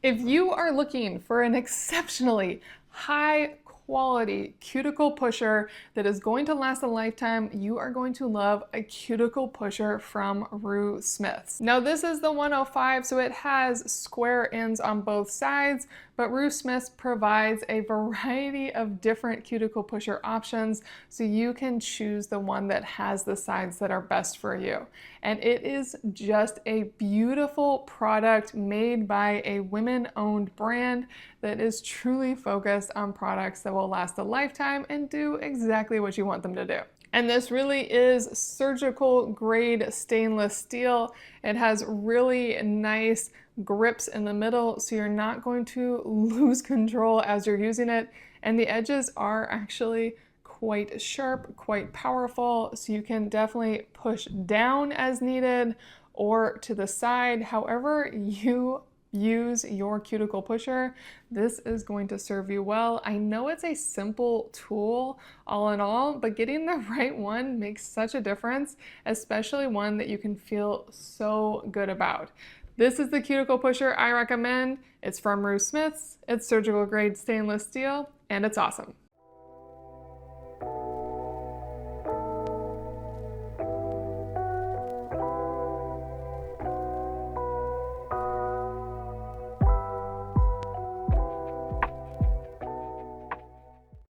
If you are looking for an exceptionally high quality cuticle pusher that is going to last a lifetime, you are going to love a cuticle pusher from Rue Smiths. Now this is the 105, so it has square ends on both sides, but Rue Smiths provides a variety of different cuticle pusher options, so you can choose the one that has the sides that are best for you. And it is just a beautiful product made by a women-owned brand that is truly focused on products that will last a lifetime and do exactly what you want them to do. And this really is surgical grade stainless steel. It has really nice grips in the middle, so you're not going to lose control as you're using it. And the edges are actually quite sharp, quite powerful, so you can definitely push down as needed or to the side. However you use your cuticle pusher, this is going to serve you well. I know it's a simple tool all in all, but getting the right one makes such a difference, especially one that you can feel so good about. This is the cuticle pusher I recommend. It's from Rue Smiths, it's surgical grade stainless steel, and it's awesome.